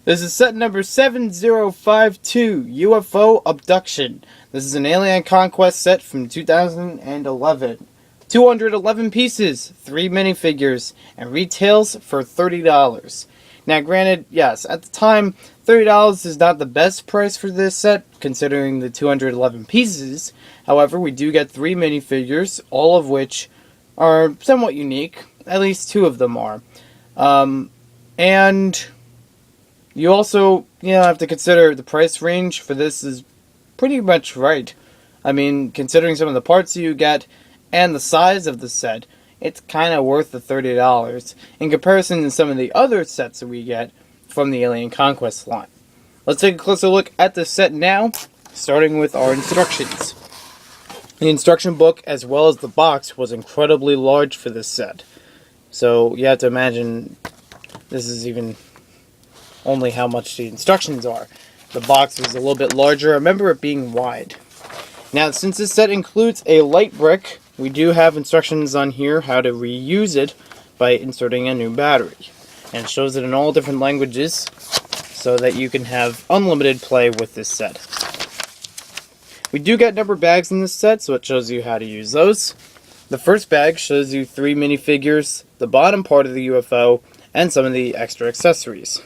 This is set number 7052, UFO Abduction. This is an Alien Conquest set from 2011. 211 pieces, 3 minifigures, and retails for $30. Now granted, yes, at the time, $30 is not the best price for this set, considering the 211 pieces. However, we do get 3 minifigures, all of which are somewhat unique. At least 2 of them are. And you also, have to consider the price range for this is pretty much right. I mean, considering some of the parts you get and the size of the set, it's kind of worth the $30 in comparison to some of the other sets that we get from the Alien Conquest line. Let's take a closer look at the set now, starting with our instructions. The instruction book, as well as the box, was incredibly large for this set. So you have to imagine this is even only how much the instructions are. The box was a little bit larger. I remember it being wide. Now, since this set includes a light brick, we do have instructions on here how to reuse it by inserting a new battery. And it shows it in all different languages so that you can have unlimited play with this set. We do get number bags in this set, so it shows you how to use those. The first bag shows you 3 minifigures, the bottom part of the UFO, and some of the extra accessories.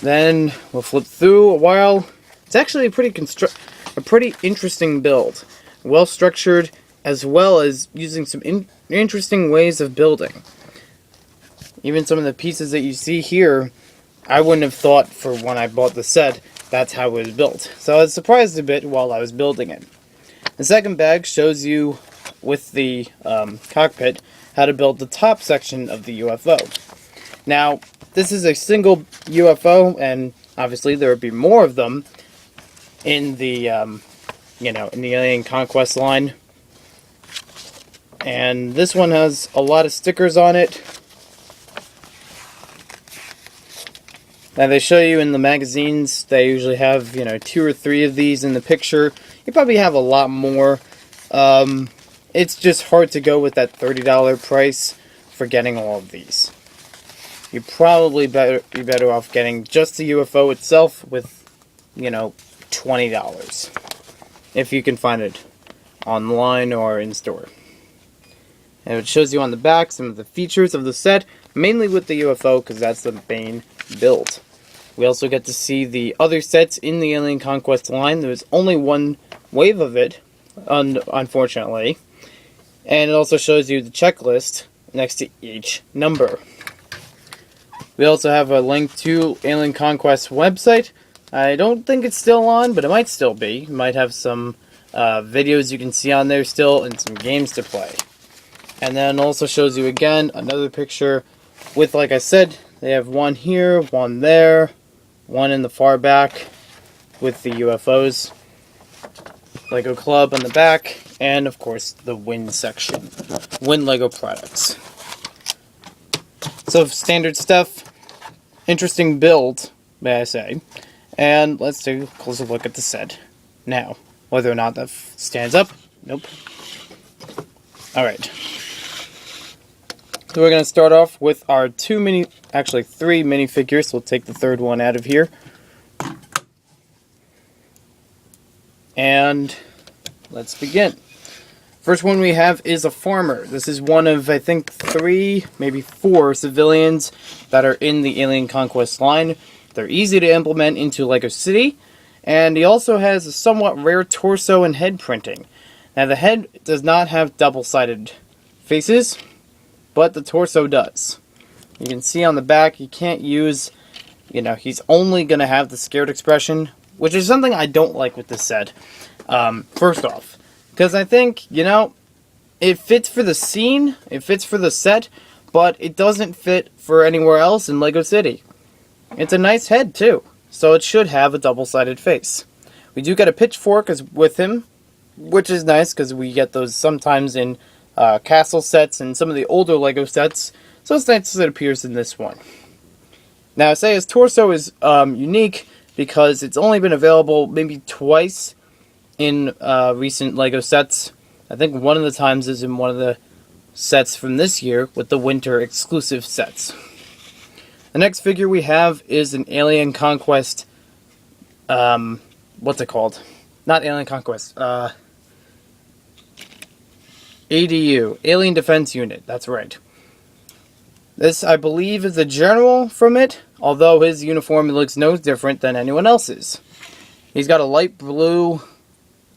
Then we'll flip through a while. It's actually a pretty interesting build. Well structured, as well as using some interesting ways of building. Even some of the pieces that you see here, I wouldn't have thought for when I bought the set, that's how it was built. So I was surprised a bit while I was building it. The second bag shows you, with the cockpit, how to build the top section of the UFO. Now, this is a single UFO, and obviously there would be more of them in the, in the Alien Conquest line. And this one has a lot of stickers on it. Now they show you in the magazines, they usually have, 2 or 3 of these in the picture. You probably have a lot more. It's just hard to go with that $30 price for getting all of these. You'd probably be better off getting just the UFO itself with, $20. If you can find it online or in store. And it shows you on the back some of the features of the set, mainly with the UFO, because that's the main build. We also get to see the other sets in the Alien Conquest line. There's only one wave of it, unfortunately. And it also shows you the checklist next to each number. We also have a link to Alien Conquest website. I don't think it's still on, but it might still be. It might have some videos you can see on there still and some games to play. And then also shows you again another picture with, like I said, they have one here, one there, one in the far back with the UFOs, Lego Club on the back, and of course the Win section. Win Lego products. So standard stuff. Interesting build, may I say. And let's take a closer look at the set now. Whether or not that stands up. Nope. Alright. So we're going to start off with our 3 minifigures. We'll take the third one out of here. And let's begin. First one we have is a farmer. This is one of, I think, 3, maybe 4 civilians that are in the Alien Conquest line. They're easy to implement into Lego City. And he also has a somewhat rare torso and head printing. Now the head does not have double-sided faces, but the torso does. You can see on the back, you can't use, he's only going to have the scared expression, which is something I don't like with this set. First off, because I think, it fits for the scene, it fits for the set, but it doesn't fit for anywhere else in Lego City. It's a nice head, too, so it should have a double-sided face. We do get a pitchfork with him, which is nice, because we get those sometimes in castle sets and some of the older Lego sets, so it's nice that it appears in this one. Now, I say his torso is unique, because it's only been available maybe twice in recent Lego sets. I think one of the times is in one of the sets from this year with the winter exclusive sets. The next figure we have is an Alien Conquest, what's it called? Not Alien Conquest, ADU, Alien Defense Unit, that's right. This, I believe, is the general from it, although his uniform looks no different than anyone else's. He's got a light blue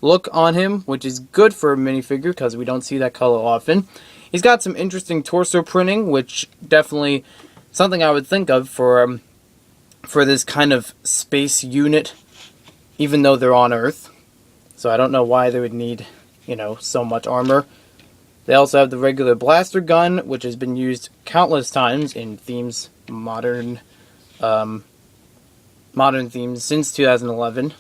look on him, which is good for a minifigure because we don't see that color often. He's got some interesting torso printing, which definitely something I would think of for this kind of space unit, even though they're on Earth. So I don't know why they would need, so much armor. They also have the regular blaster gun, which has been used countless times in themes, modern themes since 2011.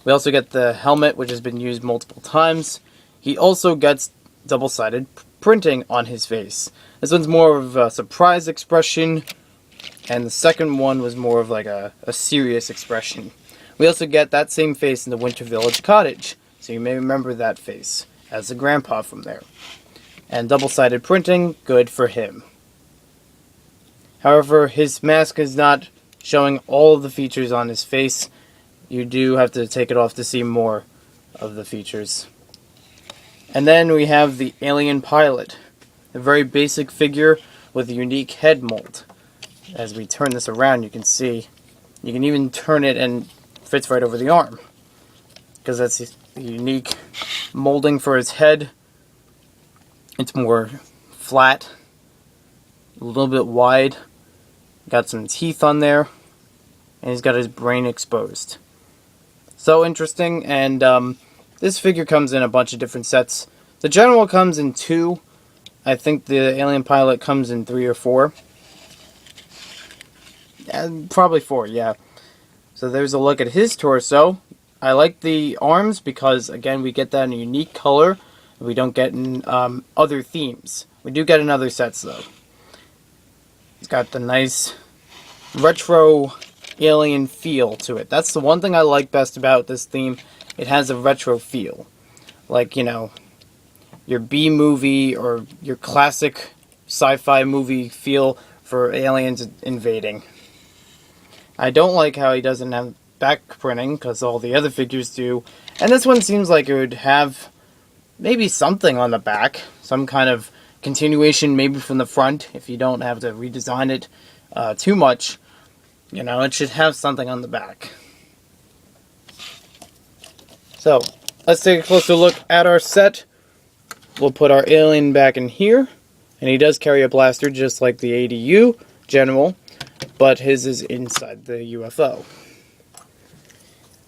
We also get the helmet, which has been used multiple times. He also gets double-sided printing on his face. This one's more of a surprise expression, and the second one was more of like a serious expression. We also get that same face in the Winter Village Cottage, so you may remember that face as the grandpa from there. And double-sided printing, good for him. However, his mask is not showing all of the features on his face. You do have to take it off to see more of the features. And then we have the Alien Pilot, a very basic figure with a unique head mold. As we turn this around, you can see, you can even turn it and it fits right over the arm, because that's the unique molding for his head. It's more flat, a little bit wide, got some teeth on there, and he's got his brain exposed. So interesting, and this figure comes in a bunch of different sets. The General comes in 2. I think the Alien Pilot comes in 3 or 4. Probably 4, yeah. So there's a look at his torso. I like the arms because, again, we get that in a unique color. We don't get in other themes. We do get in other sets, though. He's got the nice retro alien feel to it. That's the one thing I like best about this theme. It has a retro feel. Like, your B-movie or your classic sci-fi movie feel for aliens invading. I don't like how he doesn't have back printing, because all the other figures do. And this one seems like it would have maybe something on the back. Some kind of continuation maybe from the front, if you don't have to redesign it too much. It should have something on the back. So, let's take a closer look at our set. We'll put our alien back in here. And he does carry a blaster just like the ADU General, but his is inside the UFO.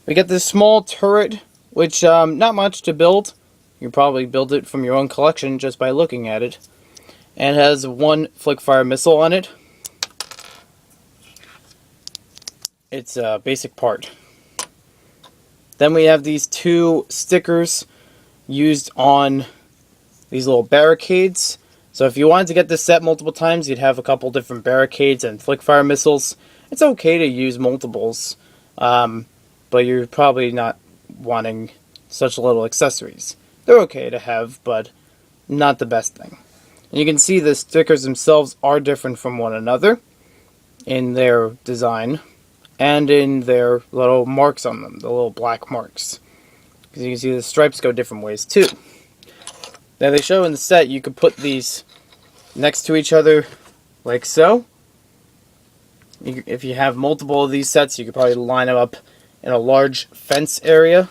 We get this small turret, which not much to build. You can probably build it from your own collection just by looking at it. And it has one flick-fire missile on it. It's a basic part. Then we have these 2 stickers used on these little barricades. So if you wanted to get this set multiple times, you'd have a couple different barricades and flick-fire missiles. It's okay to use multiples, but you're probably not wanting such little accessories. They're okay to have, but not the best thing. And you can see the stickers themselves are different from one another in their design and in their little marks on them, the little black marks. Because you can see the stripes go different ways too. Now they show in the set you could put these next to each other like so. If you have multiple of these sets, you could probably line them up in a large fence area.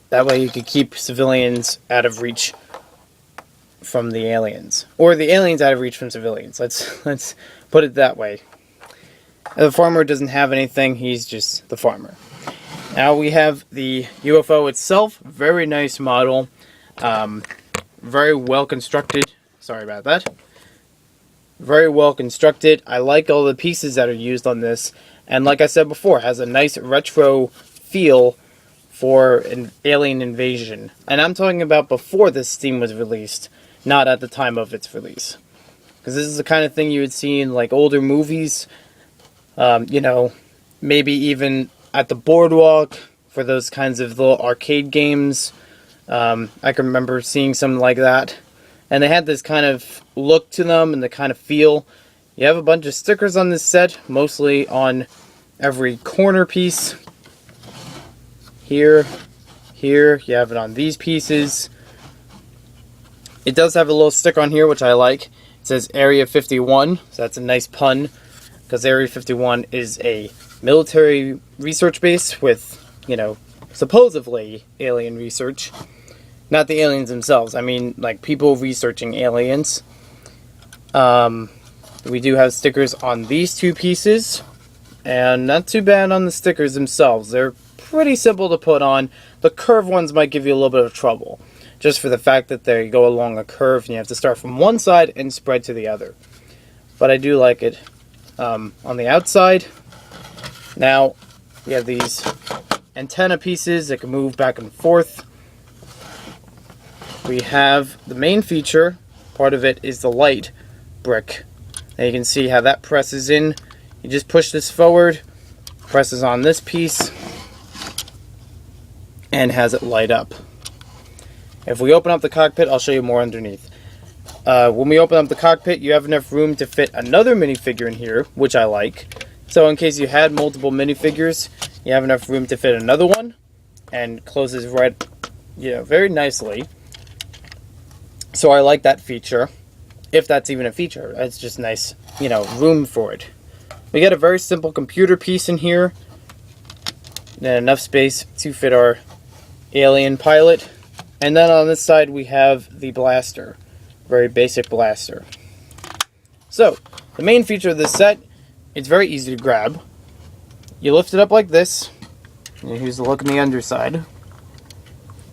That way you could keep civilians out of reach from the aliens. Or the aliens out of reach from civilians. Let's put it that way. The farmer doesn't have anything, he's just the farmer. Now we have the UFO itself, very nice model, very well constructed, sorry about that. Very well constructed. I like all the pieces that are used on this, and like I said before, has a nice retro feel for an alien invasion. And I'm talking about before this theme was released, not at the time of its release. Because this is the kind of thing you would see in like older movies, maybe even at the boardwalk for those kinds of little arcade games. I can remember seeing something like that. And they had this kind of look to them and the kind of feel. You have a bunch of stickers on this set, mostly on every corner piece. Here, here, you have it on these pieces. It does have a little sticker on here, which I like. It says Area 51, so that's a nice pun, because Area 51 is a military research base with, you know, supposedly alien research. Not the aliens themselves, I mean, like, people researching aliens. We do have stickers on these two pieces, and not too bad on the stickers themselves. They're pretty simple to put on. The curved ones might give you a little bit of trouble, just for the fact that they go along a curve and you have to start from one side and spread to the other. But I do like it. On the outside, now we have these antenna pieces that can move back and forth. We have the main feature. Part of it is the light brick. Now you can see how that presses in. You just push this forward, presses on this piece, and has it light up. If we open up the cockpit, I'll show you more underneath. When we open up the cockpit, you have enough room to fit another minifigure in here, which I like. So in case you had multiple minifigures, you have enough room to fit another one, and closes right, very nicely. So I like that feature, if that's even a feature. It's just nice, room for it. We got a very simple computer piece in here, and enough space to fit our alien pilot. And then on this side we have the blaster, very basic blaster. So the main feature of this set, it's very easy to grab. You lift it up like this, and here's a look on the underside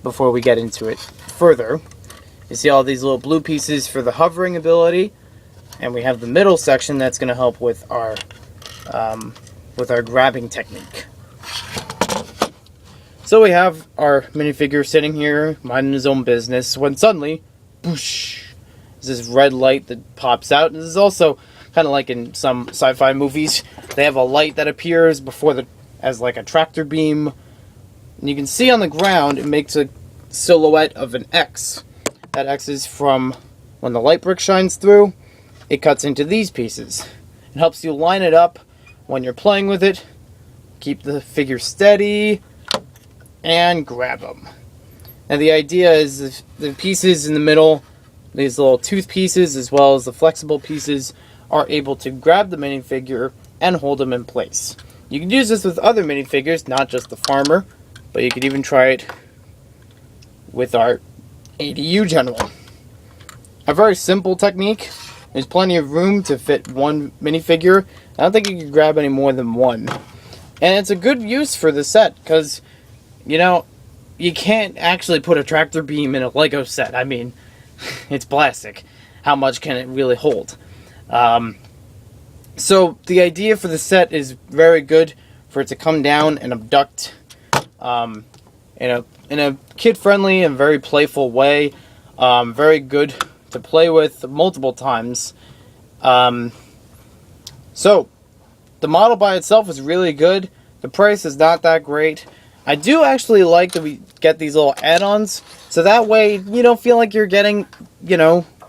before we get into it further. You see all these little blue pieces for the hovering ability, and we have the middle section that's going to help with our grabbing technique. So we have our minifigure sitting here, minding his own business, when suddenly, boosh, there's this red light that pops out. And this is also kind of like in some sci-fi movies. They have a light that appears as like a tractor beam. And you can see on the ground, it makes a silhouette of an X. That X is from when the light brick shines through, it cuts into these pieces. It helps you line it up when you're playing with it, keep the figure steady, and grab them. Now the idea is the pieces in the middle, these little tooth pieces as well as the flexible pieces, are able to grab the minifigure and hold them in place. You can use this with other minifigures, not just the farmer, but you could even try it with our ADU general. A very simple technique. There's plenty of room to fit one minifigure. I don't think you can grab any more than one. And it's a good use for the set, because, you can't actually put a tractor beam in a Lego set. I mean, it's plastic. How much can it really hold? So the idea for the set is very good for it to come down and abduct in a kid-friendly and very playful way. Very good to play with multiple times. So the model by itself is really good. The price is not that great. I do actually like that we get these little add-ons, so that way you don't feel like you're getting,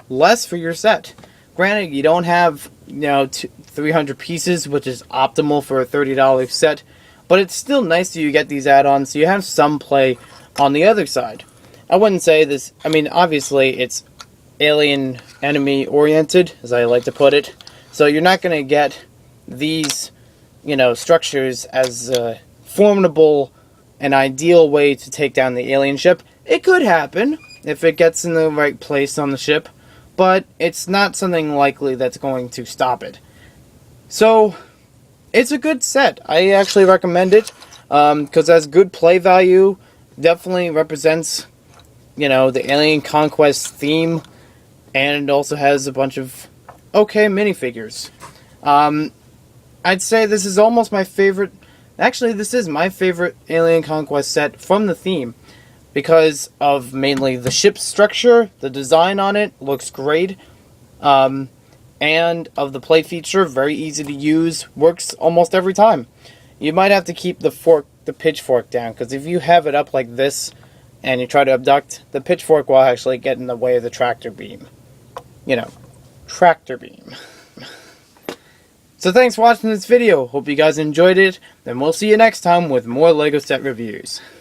less for your set. Granted, you don't have, 300 pieces, which is optimal for a $30 set, but it's still nice that you get these add-ons, so you have some play on the other side. I wouldn't say this, obviously it's alien enemy oriented, as I like to put it, so you're not going to get these, structures as a formidable and ideal way to take down the alien ship. It could happen if it gets in the right place on the ship, but it's not something likely that's going to stop it. So, it's a good set. I actually recommend it, because it has good play value, definitely represents, the Alien Conquest theme, and it also has a bunch of okay minifigures. I'd say this is almost my favorite. Actually, this is my favorite Alien Conquest set from the theme, because of mainly the ship's structure, the design on it looks great, and of the play feature, very easy to use, works almost every time. You might have to keep the pitchfork down, because if you have it up like this and you try to abduct, the pitchfork will actually get in the way of the tractor beam. Tractor beam. So thanks for watching this video. Hope you guys enjoyed it. And we'll see you next time with more LEGO set reviews.